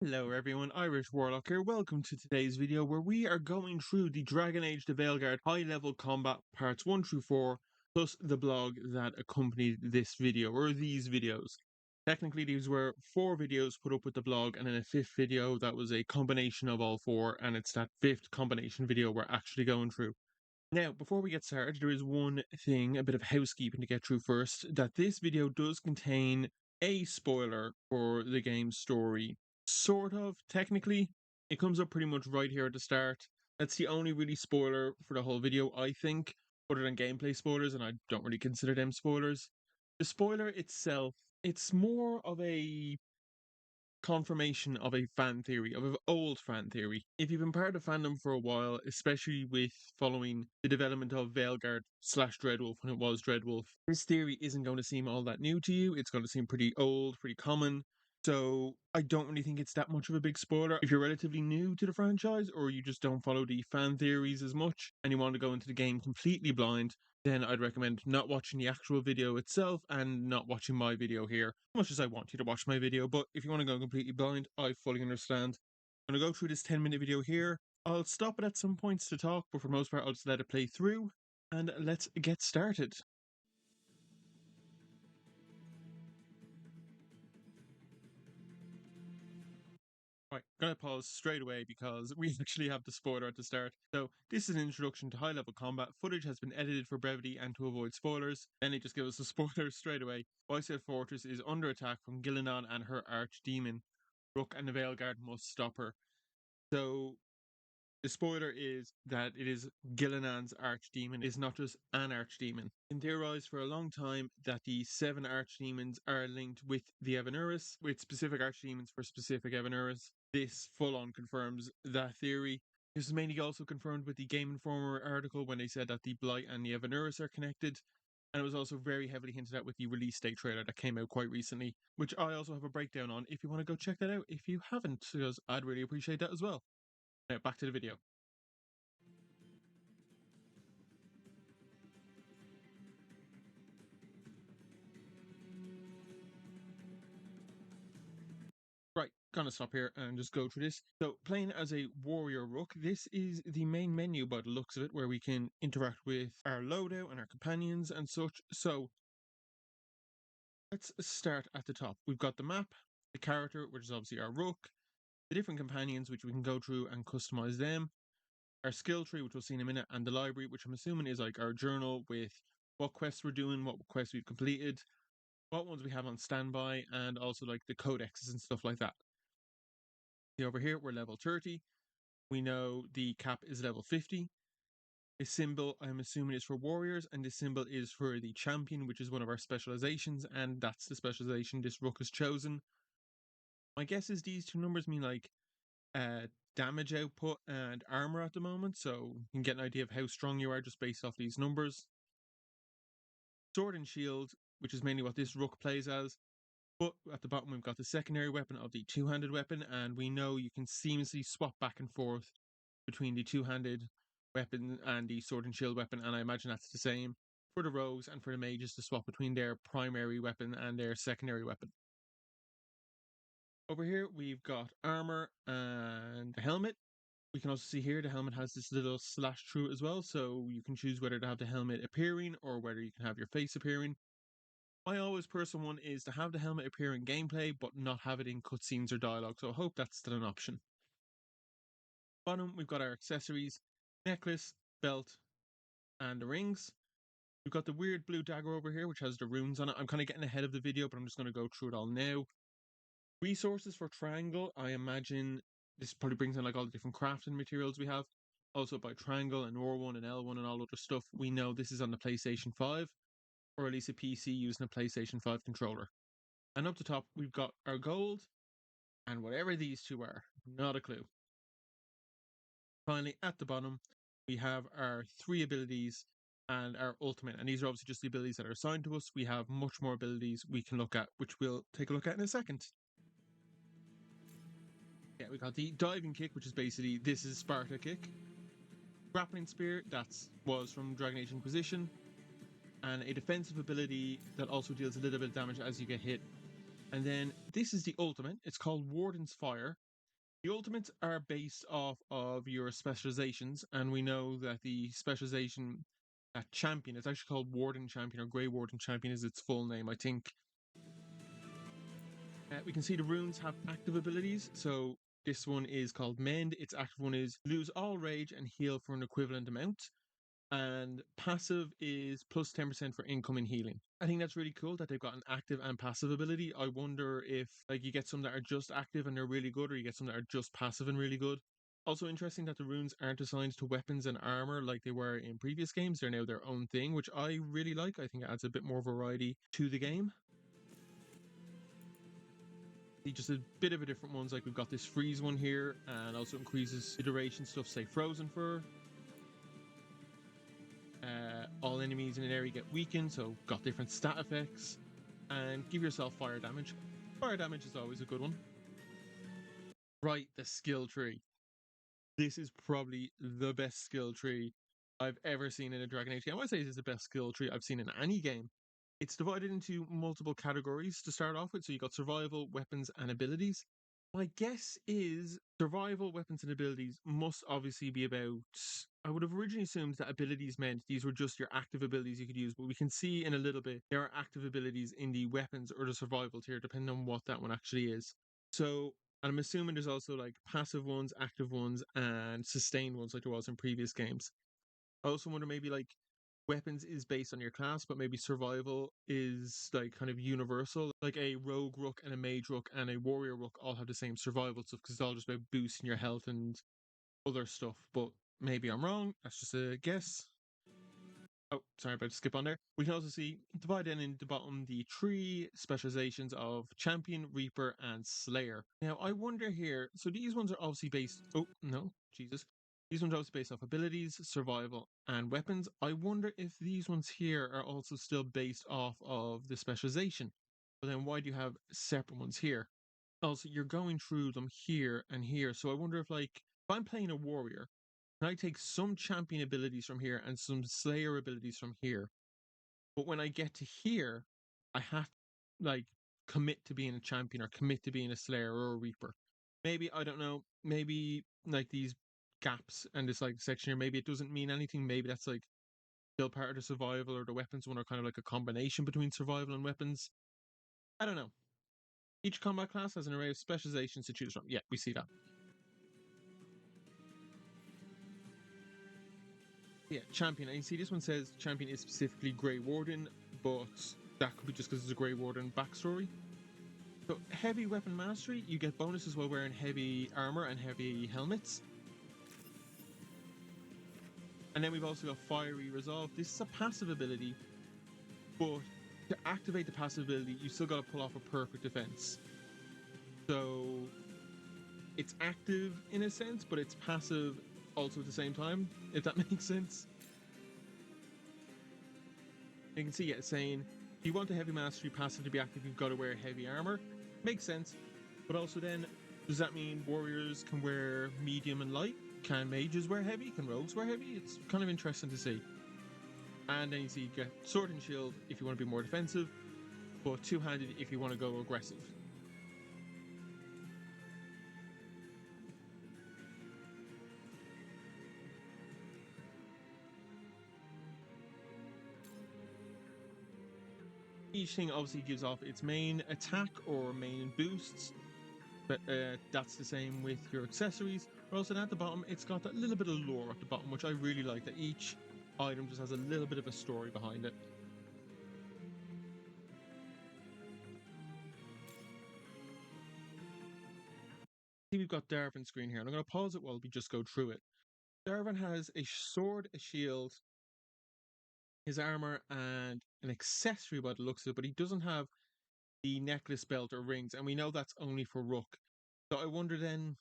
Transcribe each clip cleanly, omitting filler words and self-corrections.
Hello everyone, Irish Warlock here. Welcome to today's video where we are going through the Dragon Age the Veilguard High-Level Combat parts 1 through 4 plus the blog that accompanied this video or these videos. Technically these were 4 videos put up with the blog and then a 5th video that was a combination of all 4, and it's that 5th combination video we're actually going through. Now, before we get started, there is one thing, a bit of housekeeping to get through first, that this video does contain a spoiler for the game's story. Sort of, technically. It comes up pretty much right here at the start. That's the only really spoiler for the whole video, I think, other than gameplay spoilers, and I don't really consider them spoilers. The spoiler itself, it's more of a confirmation of a fan theory, of an old fan theory. If you've been part of fandom for a while, especially with following the development of Veilguard / Dreadwolf when it was Dreadwolf, this theory isn't going to seem all that new to you. It's going to seem pretty old, pretty common. So I don't really think it's that much of a big spoiler. If you're relatively new to the franchise, or you just don't follow the fan theories as much, and you want to go into the game completely blind, then I'd recommend not watching the actual video itself and not watching my video here, as much as I want you to watch my video. But if you want to go completely blind, I fully understand. I'm going to go through this 10-minute video here. I'll stop it at some points to talk, but for the most part I'll just let it play through, and let's get started. Right, gonna pause straight away because we actually have the spoiler at the start. So, this is an introduction to high-level combat. Footage has been edited for brevity and to avoid spoilers. Then they just give us the spoilers straight away. Whitesail Fortress is under attack from Gillenan and her archdemon. Rook and the Veilguard must stop her. So, the spoiler is that it is Gillenan's archdemon, is not just an archdemon. Been theorized for a long time that the 7 archdemons are linked with the Evanuris, with specific archdemons for specific Evanuris. This full-on confirms that theory. This is mainly also confirmed with the Game Informer article when they said that the Blight and the Evanuris are connected. And it was also very heavily hinted at with the release date trailer that came out quite recently, which I also have a breakdown on if you want to go check that out if you haven't, because I'd really appreciate that as well. Now, back to the video. Right, gonna stop here and just go through this. So, playing as a Warrior Rook, this is the main menu by the looks of it, where we can interact with our loadout and our companions and such. So, let's start at the top. We've got the map, the character, which is obviously our Rook, the different companions, which we can go through and customize them, our skill tree, which we'll see in a minute, and the library, which I'm assuming is like our journal with what quests we're doing, what quests we've completed, what ones we have on standby, and also like the codexes and stuff like that. See over here, we're level 30. We know the cap is level 50. This symbol, I'm assuming, is for warriors, and this symbol is for the champion, which is one of our specializations, and that's the specialization this Rook has chosen. My guess is these two numbers mean like damage output and armor at the moment, so you can get an idea of how strong you are just based off these numbers. Sword and shield, which is mainly what this Rook plays as. But at the bottom, we've got the secondary weapon of the two-handed weapon, and we know you can seamlessly swap back and forth between the two-handed weapon and the sword and shield weapon, and I imagine that's the same for the rogues and for the mages to swap between their primary weapon and their secondary weapon. Over here, we've got armor and the helmet. We can also see here the helmet has this little slash through it as well, so you can choose whether to have the helmet appearing or whether you can have your face appearing. My always personal one is to have the helmet appear in gameplay, but not have it in cutscenes or dialogue, so I hope that's still an option. Bottom, we've got our accessories, necklace, belt, and the rings. We've got the weird blue dagger over here, which has the runes on it. I'm kind of getting ahead of the video, but I'm just going to go through it all now. Resources for triangle, I imagine this probably brings in like all the different crafting materials we have. Also by triangle and R1 and L1 and all other stuff, we know this is on the PlayStation 5, or at least a PC using a PlayStation 5 controller. And up the top, we've got our gold, and whatever these two are, not a clue. Finally, at the bottom, we have our 3 abilities and our ultimate. And these are obviously just the abilities that are assigned to us. We have much more abilities we can look at, which we'll take a look at in a second. Yeah, we got the diving kick, which is basically, this is Sparta kick. Grappling spear, that was from Dragon Age Inquisition. And a defensive ability that also deals a little bit of damage as you get hit. And then this is the ultimate. It's called Warden's Fire. The ultimates are based off of your specializations, and we know that the specialization champion is actually called Warden Champion, or Grey Warden Champion is its full name, I think. We can see the runes have active abilities, so this one is called Mend. Its active one is lose all rage and heal for an equivalent amount. And passive is plus 10% for incoming healing. I think that's really cool that they've got an active and passive ability. I wonder if like you get some that are just active and they're really good, or you get some that are just passive and really good. Also interesting that the runes aren't assigned to weapons and armor like they were in previous games. They're now their own thing, which I really like. I think it adds a bit more variety to the game. Just a bit of a different ones, like we've got this freeze one here, and also increases the duration stuff, say frozen for all enemies in an area get weakened, so got different stat effects, and give yourself fire damage. Fire damage is always a good one. Right, the skill tree. This is probably the best skill tree I've ever seen in a Dragon Age game. I would say this is the best skill tree I've seen in any game. It's divided into multiple categories to start off with. So you got survival, weapons, and abilities. My guess is survival, weapons, and abilities must obviously be about. I would have originally assumed that abilities meant these were just your active abilities you could use, but we can see in a little bit there are active abilities in the weapons or the survival tier, depending on what that one actually is. So and I'm assuming there's also like passive ones, active ones, and sustained ones like there was in previous games. I also wonder maybe like weapons is based on your class, but maybe survival is like kind of universal. Like a rogue rook and a mage rook and a warrior rook all have the same survival stuff because it's all just about boosting your health and other stuff. But maybe I'm wrong. That's just a guess. Oh, sorry, about to skip on there. We can also see divided in the bottom the three specializations of champion, reaper, and slayer. Now, I wonder here. So these ones are obviously based. Oh no, Jesus. These ones are obviously based off abilities, survival, and weapons. I wonder if these ones here are also still based off of the specialization. But then why do you have separate ones here? Also, you're going through them here and here. So I wonder if like if I'm playing a warrior, can I take some champion abilities from here and some slayer abilities from here? But when I get to here, I have to like commit to being a champion or commit to being a slayer or a reaper. Maybe I don't know. Maybe like these gaps and this like section here, maybe it doesn't mean anything. Maybe that's like still part of the survival or the weapons one, or kind of like a combination between survival and weapons. I don't know. Each combat class has an array of specializations to choose from. Yeah, we see that. Yeah, champion. And you see, this one says champion is specifically Grey Warden, but that could be just because it's a Grey Warden backstory. So, heavy weapon mastery, you get bonuses while wearing heavy armor and heavy helmets. And then we've also got Fiery Resolve. This is a passive ability, but to activate the passive ability, you still got to pull off a perfect defense. So, it's active in a sense, but it's passive also at the same time, if that makes sense. You can see it saying, if you want a heavy mastery passive to be active, you've got to wear heavy armor. Makes sense. But also then, does that mean warriors can wear medium and light? Can mages wear heavy? Can rogues wear heavy? It's kind of interesting to see. And then you see you get sword and shield if you want to be more defensive, but two-handed if you want to go aggressive. Each thing obviously gives off its main attack or main boosts, but that's the same with your accessories. But also at the bottom, it's got that little bit of lore at the bottom, which I really like, that each item just has a little bit of a story behind it. See, we've got Darvin screen here, and I'm going to pause it while we just go through it. Darvin has a sword, a shield, his armor, and an accessory by the looks of it, but he doesn't have the necklace, belt, or rings, and we know that's only for Rook. So I wonder then,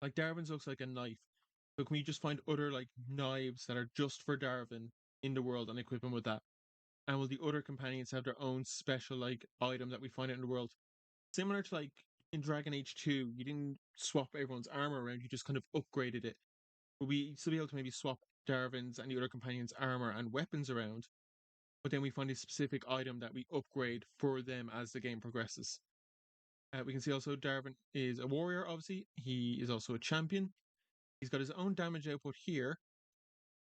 like Darvin's looks like a knife. So can we just find other like knives that are just for Darvin in the world and equip him with that? And will the other companions have their own special like item that we find out in the world? Similar to like in Dragon Age 2, you didn't swap everyone's armor around, you just kind of upgraded it. Will we still be able to maybe swap Darvin's and the other companions' armor and weapons around? But then we find a specific item that we upgrade for them as the game progresses. We can see also Darvin is a warrior, obviously. He is also a champion. He's got his own damage output here,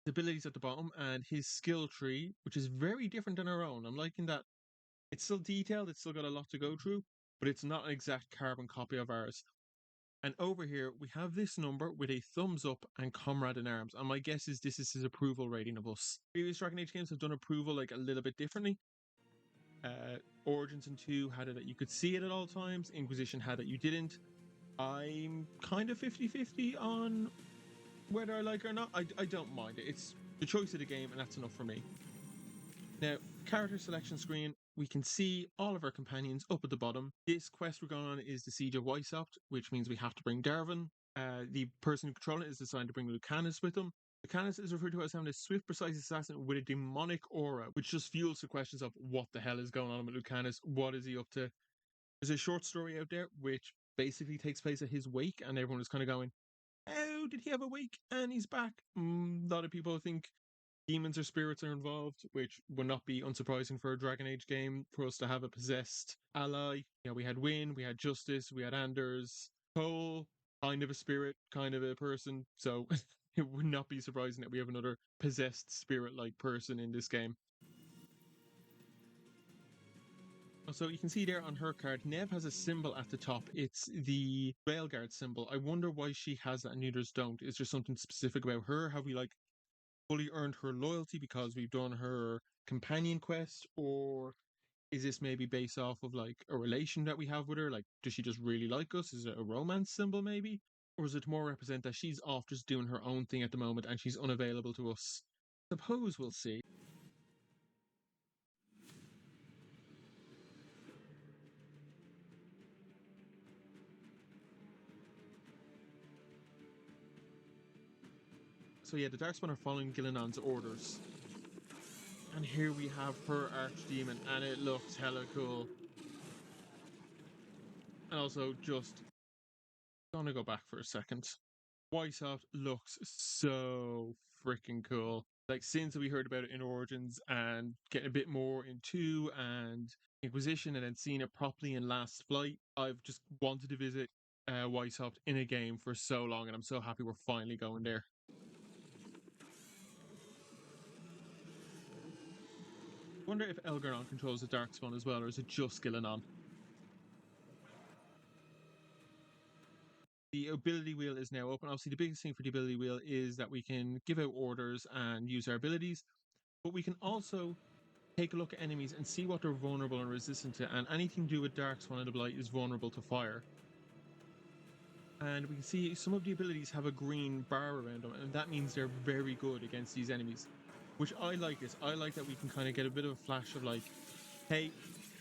the abilities at the bottom, and his skill tree, which is very different than our own. I'm liking that. It's still detailed, it's still got a lot to go through, but it's not an exact carbon copy of ours. And over here, we have this number with a thumbs up and comrade in arms. And my guess is this is his approval rating of us. Previous Dragon Age games have done approval like a little bit differently. Origins and 2 had it that you could see it at all times. Inquisition had it you didn't. I'm kind of 50-50 on whether I like it or not. I don't mind it. It's the choice of the game, and that's enough for me. Now, character selection screen, we can see all of our companions up at the bottom. This quest we're going on is the Siege of Weishaupt, which means we have to bring Darvin. The person controlling it is designed to bring Lucanus with them. Lucanus is referred to as having a swift, precise assassin with a demonic aura, which just fuels the questions of what the hell is going on with Lucanus? What is he up to? There's a short story out there which basically takes place at his wake, and everyone is kind of going, how did he have a wake and he's back? A lot of people think demons or spirits are involved, which would not be unsurprising for a Dragon Age game for us to have a possessed ally. You know, we had Wynne, we had Justice, we had Anders, Cole, kind of a spirit, kind of a person. So it would not be surprising that we have another possessed spirit-like person in this game. So you can see there on her card, Neve has a symbol at the top. It's the Veilguard symbol. I wonder why she has that and others don't. Is there something specific about her? Have we like fully earned her loyalty because we've done her companion quest, or is this maybe based off of like a relation that we have with her? Like, does she just really like us? Is it a romance symbol maybe? Or is it more represent that she's off just doing her own thing at the moment and she's unavailable to us? Suppose we'll see. So yeah, the Darkspawn are following Gillenon's orders. And here we have her archdemon, and it looks hella cool. And also, just gonna go back for a second. Weishaupt looks so freaking cool. Like, since we heard about it in Origins and getting a bit more in 2 and Inquisition and then seeing it properly in Last Flight, I've just wanted to visit Weishaupt in a game for so long, and I'm so happy we're finally going there. I wonder if Elgaron controls the Darkspawn as well, or is it just Gillenon? The ability wheel is now open. Obviously, the biggest thing for the ability wheel is that we can give out orders and use our abilities, but we can also take a look at enemies and see what they're vulnerable and resistant to, and anything to do with Darkspawn and the Blight is vulnerable to fire. And we can see some of the abilities have a green bar around them, and that means they're very good against these enemies, which I like this. I like that we can kind of get a bit of a flash of like, hey,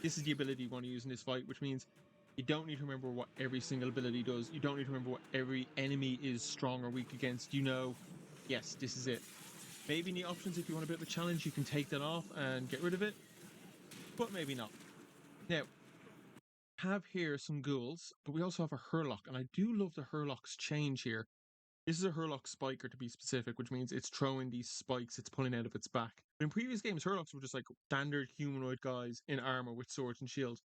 this is the ability you want to use in this fight, which means you don't need to remember what every single ability does. You don't need to remember what every enemy is strong or weak against. You know, yes, this is it. Maybe in the options, if you want a bit of a challenge, you can take that off and get rid of it, but maybe not. Now, have here some ghouls, but we also have a Hurlock, and I do love the Hurlock's change here. This is a Hurlock spiker to be specific, which means it's throwing these spikes it's pulling out of its back. But in previous games, Hurlocks were just like standard humanoid guys in armor with swords and shields.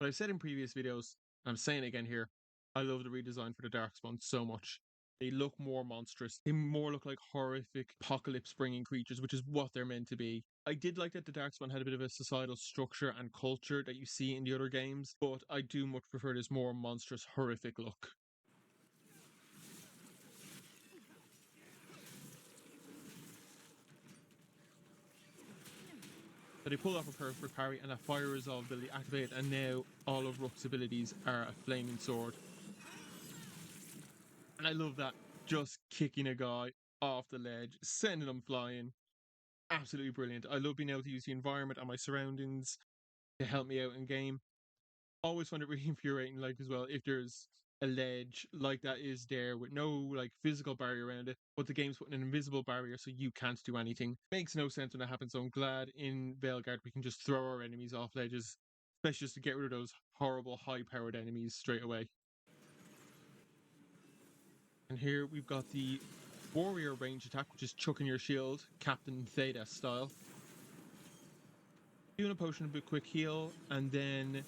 But I've said in previous videos, and I'm saying it again here, I love the redesign for the Darkspawn so much. They look more monstrous. They more look like horrific apocalypse-bringing creatures, which is what they're meant to be. I did like that the Darkspawn had a bit of a societal structure and culture that you see in the other games, but I do much prefer this more monstrous, horrific look. So they pull off a perfect parry, and a fire resolve ability activated, and now all of Rook's abilities are a flaming sword. And I love that, just kicking a guy off the ledge, sending him flying. Absolutely brilliant. I love being able to use the environment and my surroundings to help me out in game. Always find it really infuriating, like, as well, if there's a ledge like that is there with no like physical barrier around it, but the game's putting an invisible barrier so you can't do anything. Makes no sense when that happens. So I'm glad in Veilguard we can just throw our enemies off ledges, especially just to get rid of those horrible high-powered enemies straight away. And here we've got the warrior range attack, which is chucking your shield, Captain Theta style. Doing a potion, a bit quick heal, and then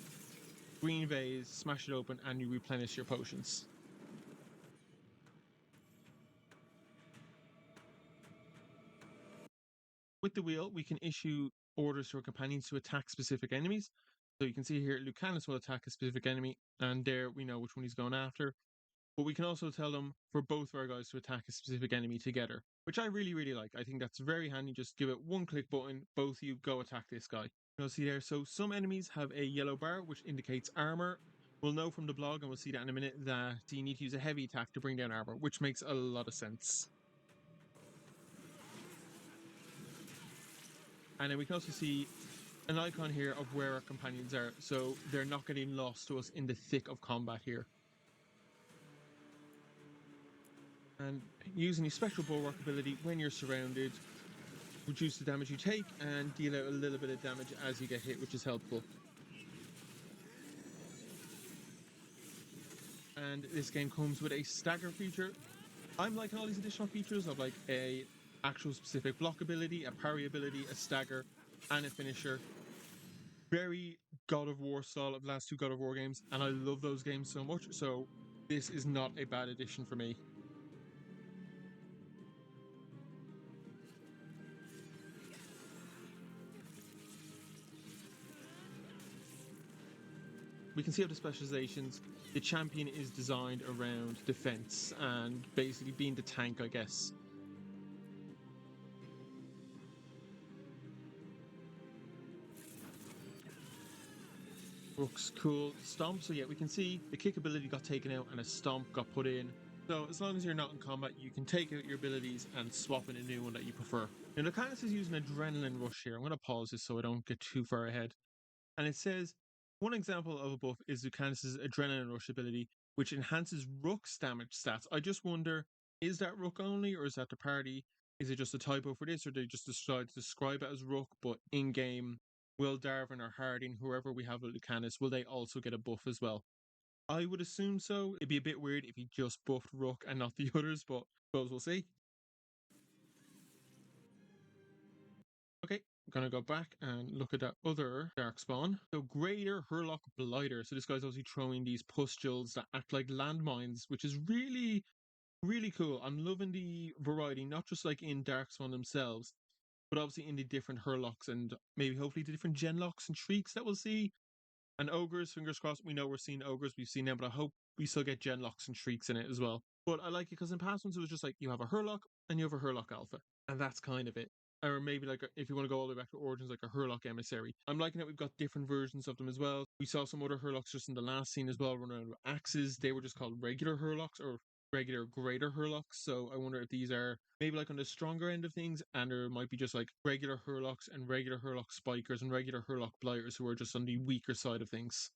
green vase, smash it open, and you replenish your potions. With the wheel, we can issue orders to our companions to attack specific enemies. So you can see here, Lucanus will attack a specific enemy, and there we know which one he's going after. But we can also tell them for both of our guys to attack a specific enemy together, which I really, really like. I think that's very handy. Just give it one click button, both of you go attack this guy. You'll see there, so some enemies have a yellow bar, which indicates armor. We'll know from the blog, and we'll see that in a minute, that you need to use a heavy attack to bring down armor, which makes a lot of sense. And then we can also see an icon here of where our companions are, so they're not getting lost to us in the thick of combat here. And using the Spectral Bulwark ability when you're surrounded, reduce the damage you take and deal out a little bit of damage as you get hit, which is helpful. And this game comes with a stagger feature. I'm liking all these additional features of like a actual specific block ability, a parry ability, a stagger, and a finisher. Very God of War style of the last two God of War games, and I love those games so much, so this is not a bad addition for me. We can see how the specializations, the champion is designed around defense and basically being the tank, I guess. Rook's cool. Stomp, so yeah, we can see the kick ability got taken out and a stomp got put in. So as long as you're not in combat, you can take out your abilities and swap in a new one that you prefer. Now, Lucanus is using Adrenaline Rush here. I'm going to pause this so I don't get too far ahead. And it says, one example of a buff is Lucanus' Adrenaline Rush ability, which enhances Rook's damage stats. I just wonder, is that Rook only, or is that the party? Is it just a typo for this, or they just decide to describe it as Rook, but in-game, will Darvin or Harding, whoever we have with Lucanus, will they also get a buff as well? I would assume so. It'd be a bit weird if he just buffed Rook and not the others, but suppose we'll see. Okay, I'm gonna go back and look at that other Darkspawn. So Greater Hurlock Blighter. So this guy's obviously throwing these pustules that act like landmines, which is really, really cool. I'm loving the variety, not just like in Darkspawn themselves, but obviously in the different Hurlocks and maybe hopefully the different Genlocks and Shrieks that we'll see. And Ogres, fingers crossed, we know we're seeing Ogres, we've seen them, but I hope we still get Genlocks and Shrieks in it as well. But I like it because in past ones it was just like you have a Hurlock and you have a Hurlock Alpha, and that's kind of it. Or maybe like if you want to go all the way back to Origins, like a Hurlock Emissary. I'm liking that we've got different versions of them as well. We saw some other Hurlocks just in the last scene as well, running around with axes. They were just called regular Hurlocks or regular Greater Hurlocks. So I wonder if these are maybe like on the stronger end of things, and there might be just like regular Hurlocks and regular Hurlock Spikers and regular Hurlock Blighters who are just on the weaker side of things.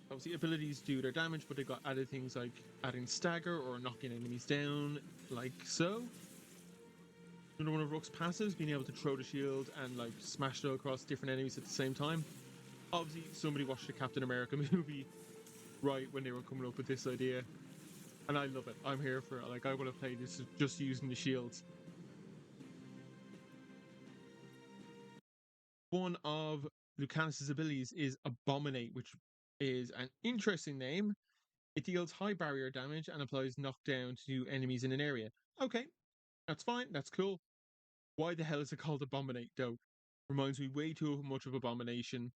Obviously, abilities do their damage, but they got added things like adding stagger or knocking enemies down, like so. Another one of Rook's passives, being able to throw the shield and like smash it across different enemies at the same time. Obviously, somebody watched the Captain America movie right when they were coming up with this idea, and I love it. I'm here for it. Like, I want to play this just using the shields. One of Lucanus' abilities is Abominate, which is an interesting name. It deals high barrier damage and applies knockdown to enemies in an area. Okay, that's fine, that's cool. Why the hell is it called Abominate, though? Reminds me way too much of Abomination.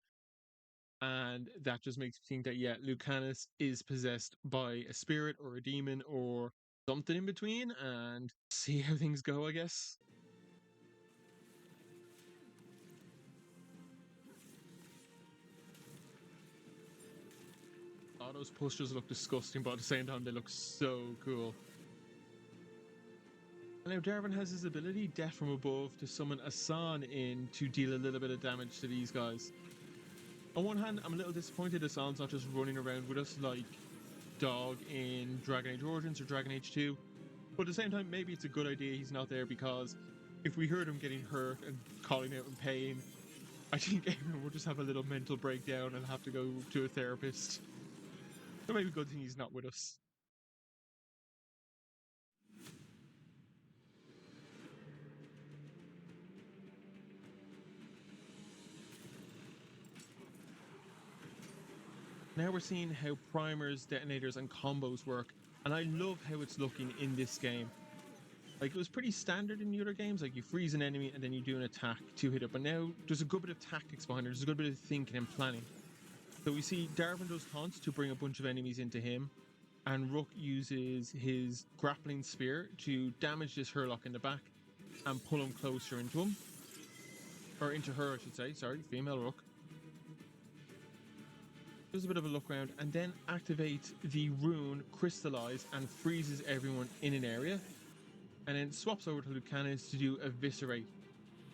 And that just makes me think that, yeah, Lucanus is possessed by a spirit or a demon or something in between, and see how things go, I guess. Oh, those posters look disgusting, but at the same time, they look so cool. And now Darvin has his ability, Death from Above, to summon Asan in to deal a little bit of damage to these guys. On one hand, I'm a little disappointed Asan's not just running around with us like Dog in Dragon Age Origins or Dragon Age 2. But at the same time, maybe it's a good idea he's not there, because if we heard him getting hurt and calling out in pain, I think everyone would just have a little mental breakdown and have to go to a therapist. So maybe good thing he's not with us. now we're seeing how primers, detonators, and combos work, and I love how it's looking in this game. Like, it was pretty standard in the other games, like you freeze an enemy and then you do an attack to hit it, but now there's a good bit of tactics behind it, there's a good bit of thinking and planning. So we see Darvin does taunts to bring a bunch of enemies into him, and Rook uses his grappling spear to damage this Hurlock in the back and pull him closer into him. Or into her, I should say, sorry, female Rook. Does a bit of a look around and then activates the rune Crystallize and freezes everyone in an area, and then swaps over to Lucanus to do Eviscerate.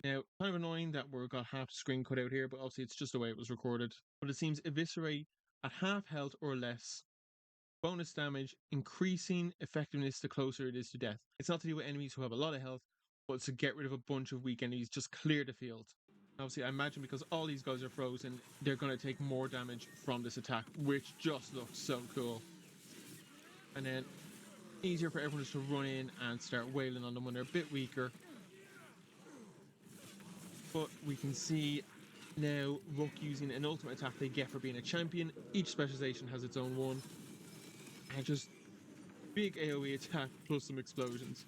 Now, kind of annoying that we've got half the screen cut out here, but obviously it's just the way it was recorded. But it seems Eviscerate at half health or less, bonus damage, increasing effectiveness the closer it is to death. It's not to do with enemies who have a lot of health, but it's to get rid of a bunch of weak enemies, just clear the field. Obviously, I imagine because all these guys are frozen, they're going to take more damage from this attack, which just looks so cool. And then easier for everyone just to run in and start wailing on them when they're a bit weaker. But we can see now Rook using an ultimate attack they get for being a champion. Each specialization has its own one. And just big AoE attack plus some explosions.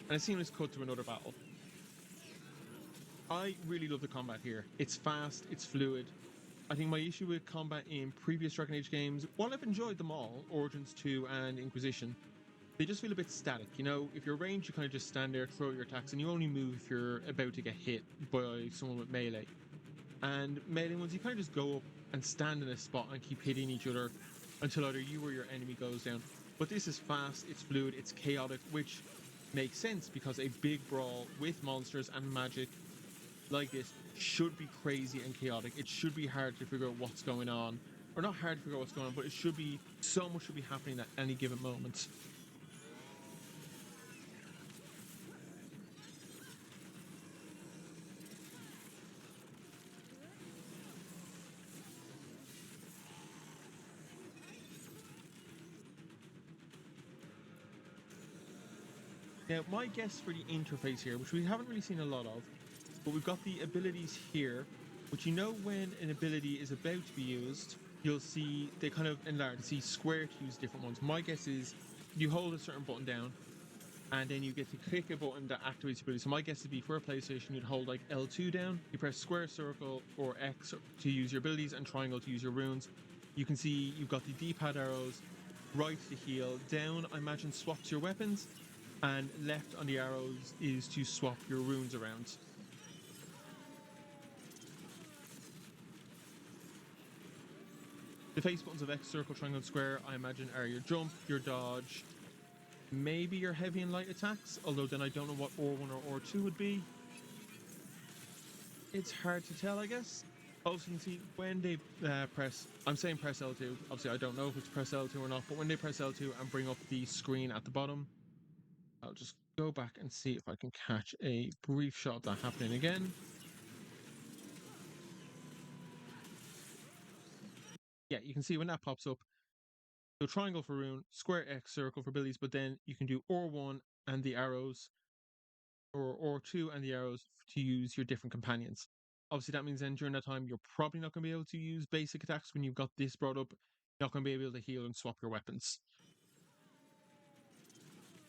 And a seamless cut to another battle. I really love the combat here. It's fast, it's fluid. I think my issue with combat in previous Dragon Age games, while I've enjoyed them all, Origins 2 and Inquisition, they just feel a bit static. You know, if you're ranged, you kind of just stand there, throw your attacks, and you only move if you're about to get hit by someone with melee. And melee ones, you kind of just go up and stand in a spot and keep hitting each other until either you or your enemy goes down. But this is fast, it's fluid, it's chaotic, which makes sense because a big brawl with monsters and magic like this should be crazy and chaotic. It should be hard to figure out what's going on. Or not hard to figure out what's going on, but it should be, so much should be happening at any given moment. Now, my guess for the interface here, which we haven't really seen a lot of, but we've got the abilities here, which you know when an ability is about to be used, you'll see they kind of enlarge, see square to use different ones. My guess is you hold a certain button down, and then you get to click a button that activates the ability. So my guess would be for a PlayStation, you'd hold like L2 down, you press square, circle, or X to use your abilities, and triangle to use your runes. You can see you've got the D-pad arrows, right to heal, down, I imagine, swaps your weapons, and left on the arrows is to swap your runes around. The face buttons of X, circle, triangle, and square, I imagine, are your jump, your dodge, maybe your heavy and light attacks, although then I don't know what R1 or R2 would be. It's hard to tell, I guess. Also, you can see when they press, I'm saying press L2, obviously I don't know if it's press L2 or not, but when they press L2 and bring up the screen at the bottom, I'll just go back and see if I can catch a brief shot of that happening again. Yeah, you can see when that pops up, so triangle for rune, square X, circle for abilities, but then you can do R1 and the arrows, or R2 and the arrows to use your different companions. Obviously, that means then during that time, you're probably not going to be able to use basic attacks when you've got this brought up. You're not going to be able to heal and swap your weapons.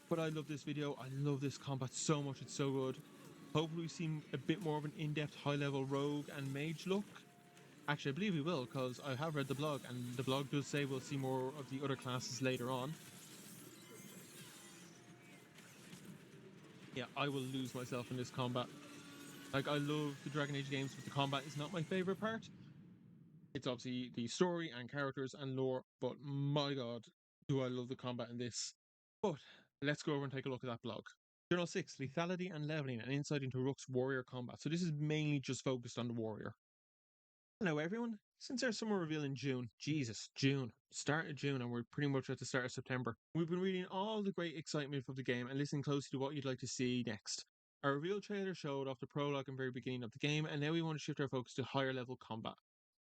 But I love this video. I love this combat so much. It's so good. Hopefully, we see a bit more of an in-depth high-level rogue and mage look. Actually, I believe we will, because I have read the blog, and the blog does say we'll see more of the other classes later on. Yeah, I will lose myself in this combat. Like, I love the Dragon Age games, but the combat is not my favorite part. It's obviously the story and characters and lore, but my god, do I love the combat in this. But let's go over and take a look at that blog. Journal 6, Lethality and Leveling, an insight into Rook's warrior combat. So this is mainly just focused on the warrior. Hello everyone. Since our summer reveal in June, Jesus, June, start of June, and we're pretty much at the start of September, we've been reading all the great excitement of the game and listening closely to what you'd like to see next. Our reveal trailer showed off the prologue and very beginning of the game, and now we want to shift our focus to higher level combat.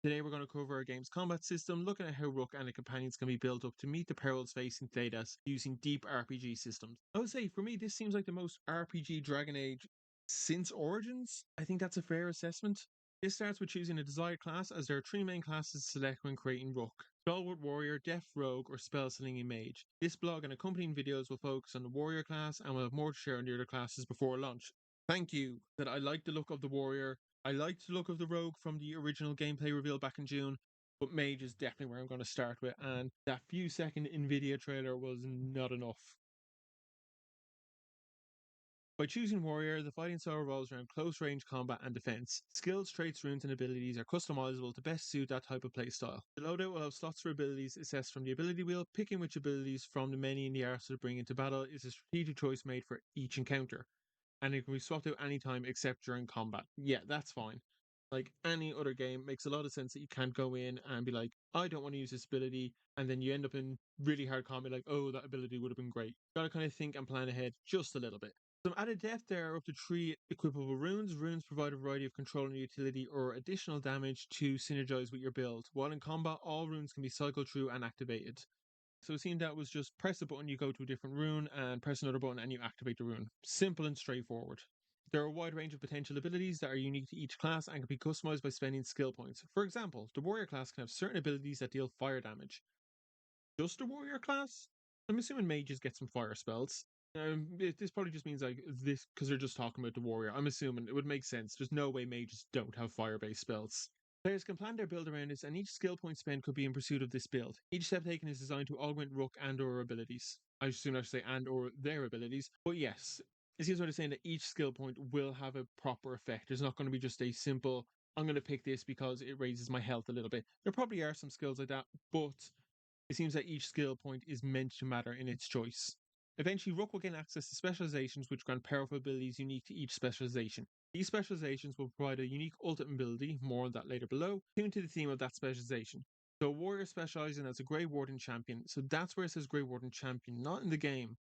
Today we're going to cover our game's combat system, looking at how Rook and the companions can be built up to meet the perils facing Thedas using deep RPG systems. I would say, for me, this seems like the most RPG Dragon Age since Origins. I think that's a fair assessment. This starts with choosing a desired class, as there are 3 main classes to select when creating Rook: Stalwart Warrior, Deft Rogue, or Spell Slinging Mage. This blog and accompanying videos will focus on the Warrior class and will have more to share on the other classes before launch. Thank you. That I like the look of the Warrior. I liked the look of the Rogue from the original gameplay reveal back in June, but Mage is definitely where I'm going to start with, and that few second Nvidia trailer was not enough. By choosing Warrior, the fighting style revolves around close range combat and defense. Skills, traits, runes, and abilities are customizable to best suit that type of playstyle. The loadout will have slots for abilities assessed from the ability wheel. Picking which abilities from the many in the arsenal to bring into battle is a strategic choice made for each encounter, and it can be swapped out anytime except during combat. Yeah, that's fine. Like any other game, makes a lot of sense that you can't go in and be like, I don't want to use this ability, and then you end up in really hard combat, like, oh, that ability would have been great. Gotta kind of think and plan ahead just a little bit. Some added depth, there are up to 3 equipable runes. Runes provide a variety of control and utility or additional damage to synergize with your build. While in combat, all runes can be cycled through and activated. So it seemed that was just press a button, you go to a different rune, and press another button and you activate the rune. Simple and straightforward. There are a wide range of potential abilities that are unique to each class and can be customized by spending skill points. For example, the warrior class can have certain abilities that deal fire damage. Just a warrior class? I'm assuming mages get some fire spells. This probably just means like this because they're just talking about the warrior. I'm assuming it would make sense. There's no way mages don't have fire-based spells. Players can plan their build around this, and each skill point spent could be in pursuit of this build. Each step taken is designed to augment Rook and/or abilities. I assume I should say and/or their abilities, but yes, it seems like they're saying that each skill point will have a proper effect. There's not going to be just a simple, I'm going to pick this because it raises my health a little bit. There probably are some skills like that, but it seems that each skill point is meant to matter in its choice. Eventually, Rook will gain access to specializations which grant powerful abilities unique to each specialization. These specializations will provide a unique ultimate ability, more on that later below, tuned to the theme of that specialization. So, a warrior specializing as a Grey Warden champion, so that's where it says Grey Warden champion, not in the game,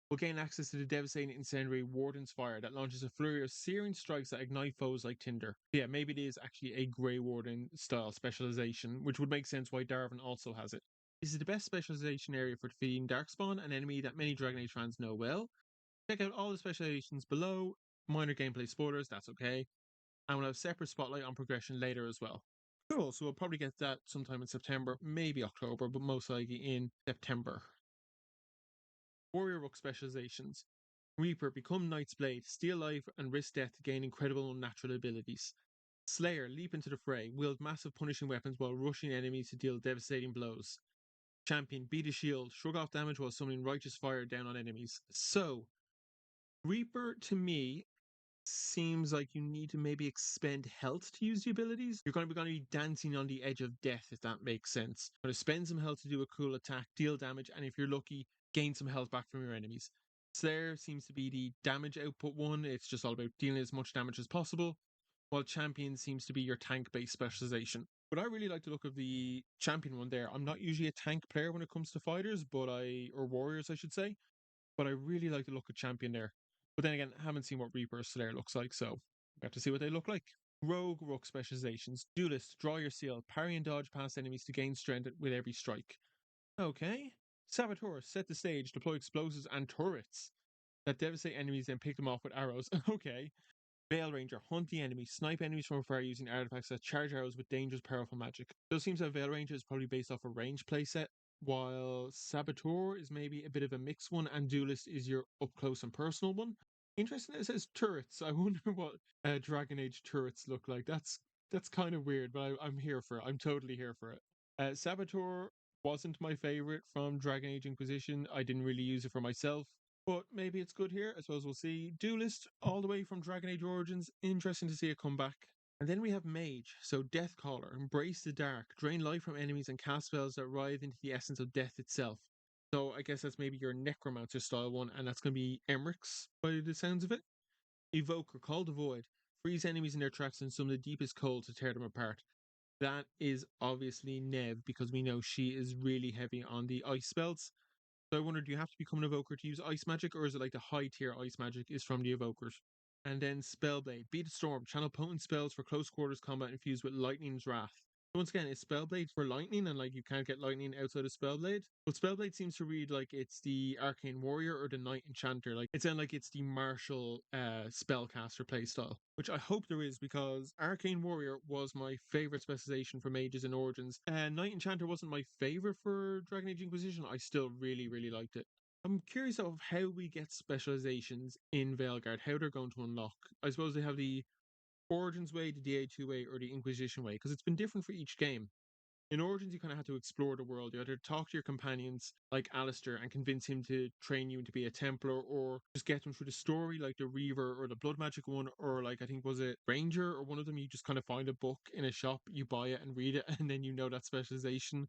will gain access to the devastating incendiary Warden's Fire that launches a flurry of searing strikes that ignite foes like tinder. Yeah, maybe it is actually a Grey Warden style specialization, which would make sense why Darvin also has it. This is the best specialization area for defeating Darkspawn, an enemy that many Dragon Age fans know well. Check out all the specializations below. Minor gameplay spoilers, that's okay. And we'll have a separate spotlight on progression later as well. Cool, so we'll probably get that sometime in September, maybe October, but most likely in September. Warrior Rook specializations. Reaper, become Knight's Blade, steal life and risk death to gain incredible unnatural abilities. Slayer, leap into the fray, wield massive punishing weapons while rushing enemies to deal devastating blows. Champion, beat a shield, shrug off damage while summoning righteous fire down on enemies. So, Reaper to me seems like you need to maybe expend health to use the abilities. You're going to be dancing on the edge of death, if that makes sense. You're going to spend some health to do a cool attack, deal damage, and if you're lucky, gain some health back from your enemies. Slayer seems to be the damage output one. It's just all about dealing as much damage as possible, while Champion seems to be your tank-based specialization. But I really like the look of the Champion one there. I'm not usually a tank player when it comes to fighters, or warriors, I should say, but I really like the look of Champion there. But then again, I haven't seen what Reaper or Slayer looks like, so we have to see what they look like. Rogue Rook specializations. Duelist, draw your seal, parry and dodge past enemies to gain strength with every strike. Okay. Saboteur, set the stage, deploy explosives and turrets that devastate enemies and pick them off with arrows. Okay. Veil Ranger, hunt the enemy, snipe enemies from afar using artifacts that charge arrows with dangerous, powerful magic. So it seems that Veil Ranger is probably based off a range playset, while Saboteur is maybe a bit of a mixed one, and Duelist is your up close and personal one. Interesting that it says turrets. I wonder what Dragon Age turrets look like. That's kind of weird, but I'm here for it. I'm totally here for it. Saboteur wasn't my favorite from Dragon Age Inquisition. I didn't really use it for myself, but maybe it's good here. I suppose we'll see. Duelist, all the way from Dragon Age Origins. Interesting to see it come back. And then we have Mage, so Deathcaller, embrace the dark, drain life from enemies and cast spells that writhe into the essence of death itself. So I guess that's maybe your Necromancer style one, and that's going to be Emmerich by the sounds of it. Evoker, call the void, freeze enemies in their tracks and summon the deepest cold to tear them apart. That is obviously Nev, because we know she is really heavy on the ice spells. So I wonder, do you have to become an evoker to use ice magic, or is it like the high tier ice magic is from the evokers? And then Spellblade, beat a storm, channel potent spells for close quarters combat infused with lightning's wrath. Once again, it's Spellblade for lightning, and like you can't get lightning outside of Spellblade. But Spellblade seems to read like it's the Arcane Warrior or the Knight Enchanter. Like it's like it's the martial spellcaster playstyle, which I hope there is, because Arcane Warrior was my favorite specialization for mages and origins. Knight Enchanter wasn't my favorite for Dragon Age Inquisition. I still really liked it. I'm curious of how we get specializations in Veilguard, how they're going to unlock. I suppose they have the Origins way, the DA2 way, or the Inquisition way, because it's been different for each game. In Origins, you kind of had to explore the world. You had to talk to your companions, like Alistair, and convince him to train you to be a Templar, or just get them through the story, like the Reaver or the Blood Magic one, or like I think was it Ranger or one of them. You just kind of find a book in a shop, you buy it and read it, and then you know that specialization.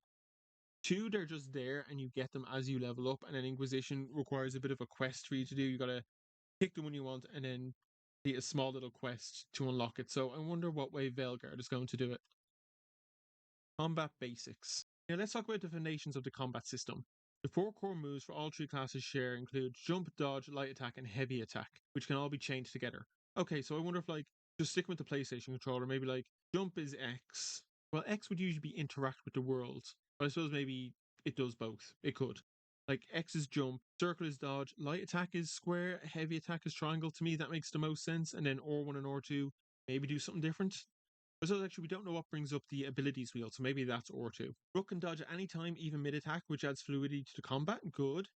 Two, they're just there and you get them as you level up, and then Inquisition requires a bit of a quest for you to do. You gotta pick the one you want and then a small little quest to unlock it. So I wonder what way Veilguard is going to do it. Combat basics. Now let's talk about the foundations of the combat system. The 4 core moves for all 3 classes share include jump, dodge, light attack, and heavy attack, which can all be chained together. Okay, so I wonder if like just sticking with the PlayStation controller, maybe like jump is X. Well, X would usually be interact with the world, but I suppose maybe it does both. It could. Like X is jump, circle is dodge, light attack is square, heavy attack is triangle. To me, that makes the most sense. And then R1 and R2 maybe do something different. So actually, we don't know what brings up the abilities wheel, so maybe that's R2. Rook can dodge at any time, even mid-attack, which adds fluidity to the combat. Good.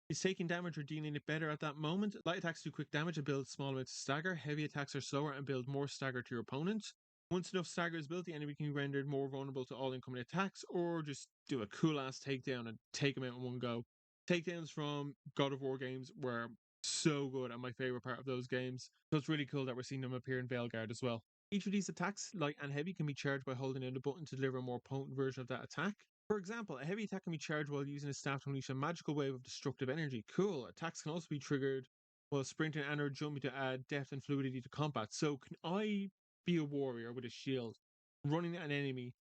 He's taking damage or dealing it better at that moment. Light attacks do quick damage and build small amounts of stagger. Heavy attacks are slower and build more stagger to your opponent. Once enough stagger is built, the enemy can be rendered more vulnerable to all incoming attacks, or just do a cool ass takedown and take them out in one go. Takedowns from God of War games were so good and my favorite part of those games. So it's really cool that we're seeing them appear in Veilguard as well. Each of these attacks, light and heavy, can be charged by holding in a button to deliver a more potent version of that attack. For example, a heavy attack can be charged while using a staff to unleash a magical wave of destructive energy. Cool. Attacks can also be triggered while sprinting and or jumping to add depth and fluidity to combat. So can I be a warrior with a shield, running at an enemy,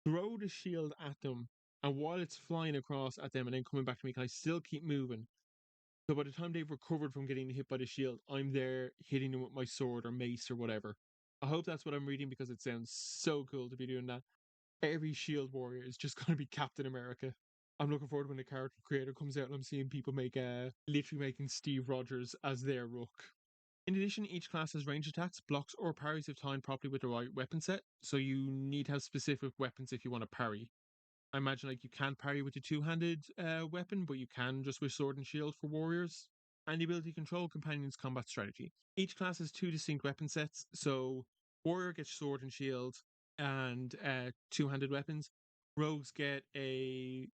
throw the shield at them, and while it's flying across at them and then coming back to me, can I still keep moving? So by the time they've recovered from getting hit by the shield, I'm there hitting them with my sword or mace or whatever. I hope that's what I'm reading, because it sounds so cool to be doing that. Every shield warrior is just going to be Captain America. I'm looking forward to when the character creator comes out and I'm seeing people make literally making Steve Rogers as their Rook. In addition, each class has range attacks, blocks, or parries if timed properly with the right weapon set. So you need to have specific weapons if you want to parry. I imagine like you can't parry with the two-handed weapon, but you can just with sword and shield for warriors. And the ability to control companions' combat strategy. Each class has 2 distinct weapon sets. So warrior gets sword and shield and two-handed weapons. Rogues get a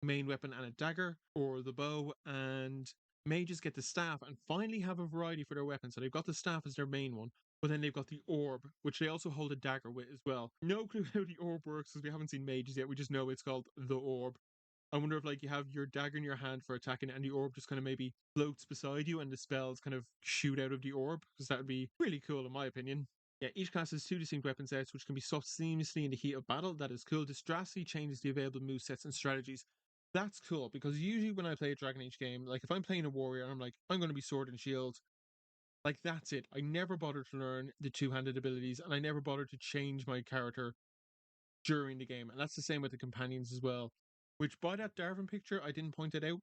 main weapon and a dagger or the bow, and mages get the staff and finally have a variety for their weapons. So they've got the staff as their main one, but then they've got the orb, which they also hold a dagger with as well. No clue how the orb works because we haven't seen mages yet. We just know it's called the orb. I wonder if like you have your dagger in your hand for attacking and the orb just kind of maybe floats beside you and the spells kind of shoot out of the orb, because that would be really cool in my opinion. Yeah, each class has 2 distinct weapon sets which can be swapped seamlessly in the heat of battle. That is cool. This drastically changes the available movesets and strategies. That's cool, because usually when I play a Dragon Age game, like if I'm playing a warrior, I'm like, I'm going to be sword and shield. Like that's it. I never bothered to learn the two-handed abilities, and I never bothered to change my character during the game. And that's the same with the companions as well. Which by that Darvin picture, I didn't point it out.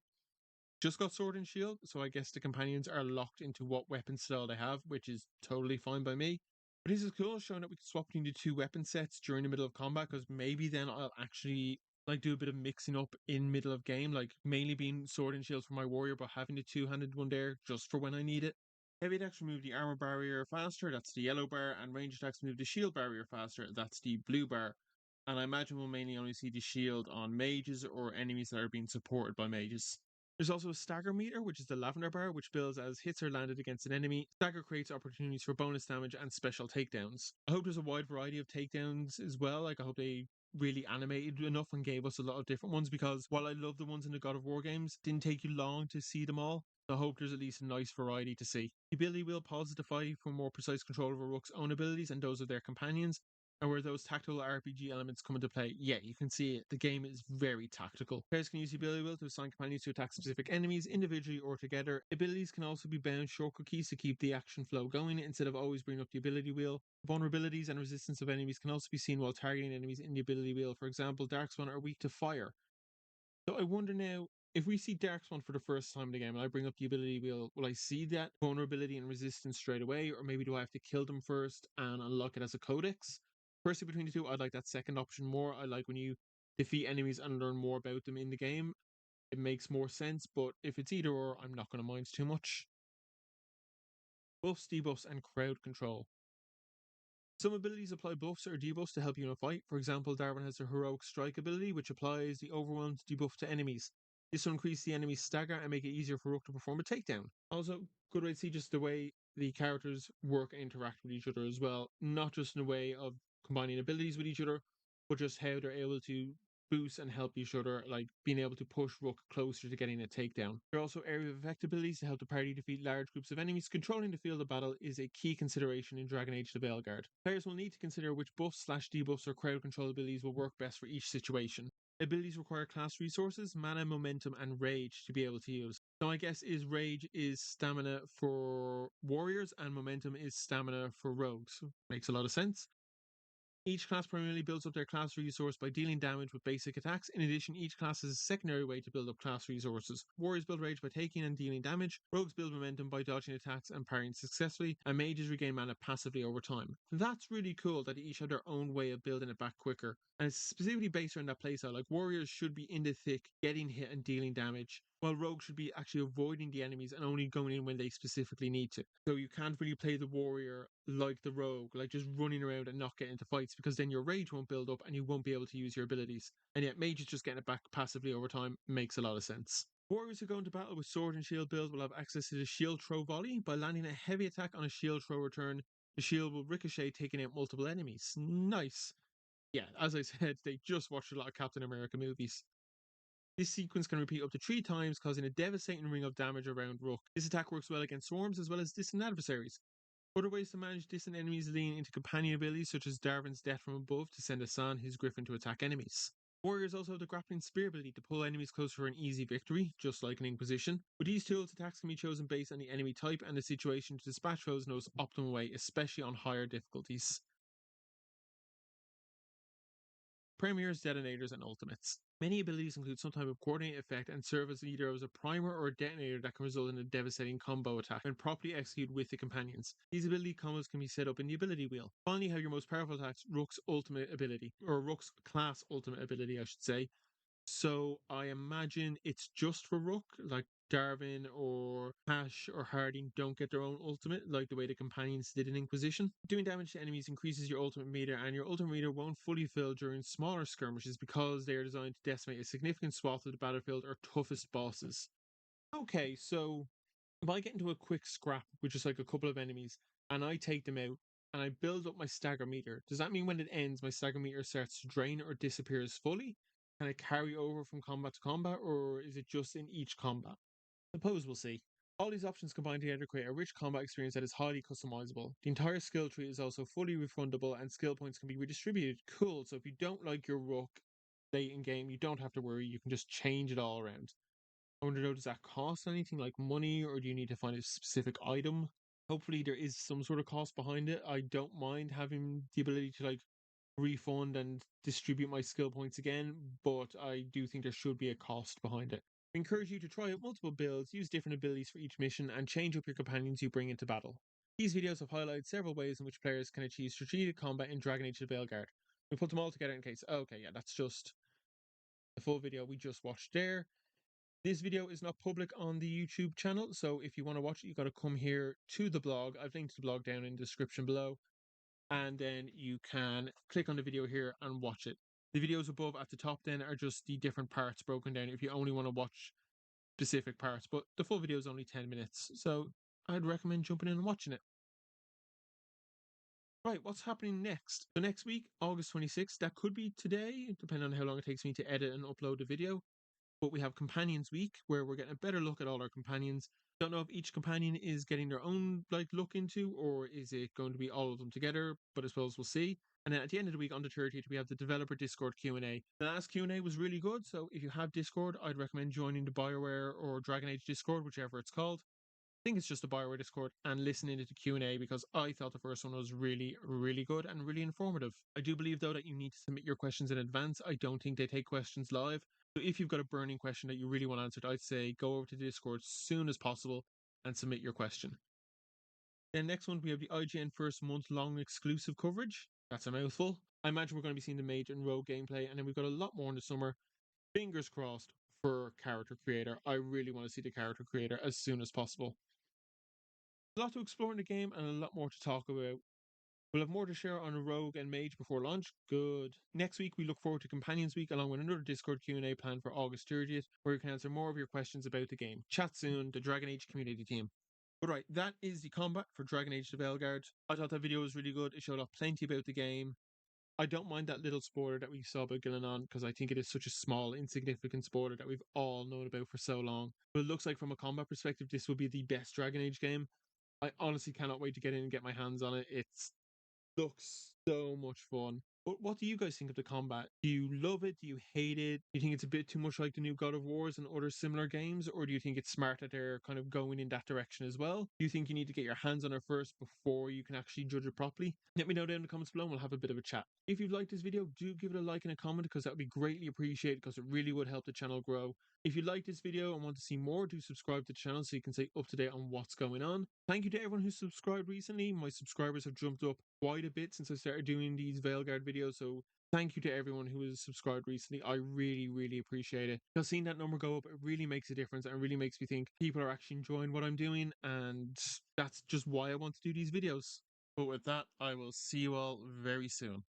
Just got sword and shield, so I guess the companions are locked into what weapon style they have, which is totally fine by me. But this is cool, showing that we can swap between the 2 weapon sets during the middle of combat, because maybe then I'll actually like do a bit of mixing up in middle of game, like mainly being sword and shield for my warrior, but having the two-handed one there just for when I need it. Heavy attacks remove the armor barrier faster, that's the yellow bar, and range attacks remove the shield barrier faster, that's the blue bar. And I imagine we'll mainly only see the shield on mages or enemies that are being supported by mages. There's also a stagger meter, which is the lavender bar, which builds as hits are landed against an enemy. Stagger creates opportunities for bonus damage and special takedowns. I hope there's a wide variety of takedowns as well. Like I hope they really animated enough and gave us a lot of different ones, because while I love the ones in the God of War games, it didn't take you long to see them all. I hope there's at least a nice variety to see. The ability wheel pauses the fight for more precise control over Rook's own abilities and those of their companions, And where those tactical RPG elements come into play, yeah, you can see it. The game is very tactical. Players can use the ability wheel to assign companions to attack specific enemies individually or together. Abilities can also be bound shortcut keys to keep the action flow going instead of always bringing up the ability wheel. Vulnerabilities and resistance of enemies can also be seen while targeting enemies in the ability wheel. For example, Darkspawn are weak to fire. So I wonder now, if we see Darkspawn for the first time in the game and I bring up the ability wheel, will I see that vulnerability and resistance straight away? Or maybe do I have to kill them first and unlock it as a codex? Personally, between the two, I'd like that second option more. I like when you defeat enemies and learn more about them in the game. It makes more sense, but if it's either or, I'm not going to mind too much. Buffs, debuffs, and crowd control. Some abilities apply buffs or debuffs to help you in a fight. For example, Darvin has a heroic strike ability, which applies the overwhelmed debuff to enemies. This will increase the enemy's stagger and make it easier for Rook to perform a takedown. Also, good way to see just the way the characters work and interact with each other as well. Not just in a way of combining abilities with each other, but just how they're able to boost and help each other, like being able to push Rook closer to getting a takedown. There are also area of effect abilities to help the party defeat large groups of enemies. Controlling the field of battle is a key consideration in Dragon Age the Veilguard. Players will need to consider which buffs/debuffs or crowd control abilities will work best for each situation. Abilities require class resources, mana, momentum, and rage to be able to use. So I guess rage is stamina for warriors and momentum is stamina for rogues. Makes a lot of sense. Each class primarily builds up their class resource by dealing damage with basic attacks. In addition, each class has a secondary way to build up class resources. Warriors build rage by taking and dealing damage, rogues build momentum by dodging attacks and parrying successfully, and mages regain mana passively over time. That's really cool that they each have their own way of building it back quicker, and it's specifically based around that playstyle. Like warriors should be in the thick, getting hit and dealing damage, while rogues should be actually avoiding the enemies and only going in when they specifically need to. So you can't really play the warrior like the rogue, like just running around and not getting into fights, because then your rage won't build up and you won't be able to use your abilities. And yet mages just getting it back passively over time makes a lot of sense. Warriors who go into battle with sword and shield build will have access to the shield throw volley. By landing a heavy attack on a shield throw return, the shield will ricochet, taking out multiple enemies. Nice. Yeah, as I said, they just watched a lot of Captain America movies. This sequence can repeat up to 3 times, causing a devastating ring of damage around Rook. This attack works well against swarms as well as distant adversaries. Other ways to manage distant enemies lean into companion abilities such as Darvin's Death from Above to send Asan, his griffin, to attack enemies. Warriors also have the grappling spear ability to pull enemies closer for an easy victory, just like an Inquisition. With these tools, attacks can be chosen based on the enemy type and the situation to dispatch foes in the most optimal way, especially on higher difficulties. Premiers, detonators, and ultimates. Many abilities include some type of coordinate effect and serve as either as a primer or a detonator that can result in a devastating combo attack when properly executed with the companions. These ability combos can be set up in the ability wheel. Finally, have your most powerful attacks, Rook's ultimate ability, or Rook's class ultimate ability, I should say. So I imagine it's just for Rook, like Darvin or Ash or Harding don't get their own ultimate, like the way the companions did in Inquisition. Doing damage to enemies increases your ultimate meter, and your ultimate meter won't fully fill during smaller skirmishes because they are designed to decimate a significant swath of the battlefield or toughest bosses. Okay, so if I get into a quick scrap with just like a couple of enemies and I take them out and I build up my stagger meter, does that mean when it ends my stagger meter starts to drain or disappears fully? Can it carry over from combat to combat, or is it just in each combat? Suppose we'll see. All these options combined together create a rich combat experience that is highly customizable. The entire skill tree is also fully refundable and skill points can be redistributed. Cool, so if you don't like your Rook late in game, you don't have to worry, you can just change it all around. I wonder though, does that cost anything like money, or do you need to find a specific item? Hopefully there is some sort of cost behind it. I don't mind having the ability to like refund and distribute my skill points again, but I do think there should be a cost behind it. I encourage you to try out multiple builds, use different abilities for each mission, and change up your companions you bring into battle. These videos have highlighted several ways in which players can achieve strategic combat in Dragon Age the Veilguard. We put them all together in case, okay, yeah, that's just the full video we just watched there. This video is not public on the YouTube channel, so if you want to watch it, you got to come here to the blog. I've linked the blog down in the description below, and then you can click on the video here and watch it. The videos above at the top then are just the different parts broken down if you only want to watch specific parts, but the full video is only 10 minutes, so I'd recommend jumping in and watching it. Right, what's happening next? So next week, August 26th, that could be today, depending on how long it takes me to edit and upload the video. But we have Companions Week, where we're getting a better look at all our companions. Don't know if each companion is getting their own look into, or is it going to be all of them together, but I suppose we'll see. And then at the end of the week, on the 30th, we have the developer Discord Q&A. The last Q&A was really good, so if you have Discord, I'd recommend joining the BioWare or Dragon Age Discord, whichever it's called. I think it's just the BioWare Discord, and listening to the Q&A, because I thought the first one was really, really good and really informative. I do believe, though, that you need to submit your questions in advance. I don't think they take questions live. So if you've got a burning question that you really want answered, I'd say go over to the Discord as soon as possible and submit your question. Then next one, we have the IGN first month-long exclusive coverage. That's a mouthful. I imagine we're going to be seeing the Mage and Rogue gameplay, and then we've got a lot more in the summer. Fingers crossed for character creator. I really want to see the character creator as soon as possible. A lot to explore in the game and a lot more to talk about. We'll have more to share on Rogue and Mage before launch. Good. Next week, we look forward to Companions Week, along with another Discord Q&A planned for August 30th, where you can answer more of your questions about the game. Chat soon, the Dragon Age community team. But right, that is the combat for Dragon Age the Veilguard. I thought that video was really good. It showed off plenty about the game. I don't mind that little spoiler that we saw about Gillenon, because I think it is such a small, insignificant spoiler that we've all known about for so long. But it looks like from a combat perspective, this will be the best Dragon Age game. I honestly cannot wait to get in and get my hands on it. It looks so much fun. But what do you guys think of the combat? Do you love it? Do you hate it? Do you think it's a bit too much like the new God of Wars and other similar games? Or do you think it's smart that they're kind of going in that direction as well? Do you think you need to get your hands on it first before you can actually judge it properly? Let me know down in the comments below and we'll have a bit of a chat. If you've liked this video, do give it a like and a comment, because that would be greatly appreciated, because it really would help the channel grow. If you like this video and want to see more, do subscribe to the channel so you can stay up to date on what's going on. Thank you to everyone who's subscribed recently. My subscribers have jumped up quite a bit since I started doing these Veilguard videos, so thank you to everyone who has subscribed recently. I really, really appreciate it. Because seeing that number go up, it really makes a difference, and it really makes me think people are actually enjoying what I'm doing, and that's just why I want to do these videos. But with that, I will see you all very soon.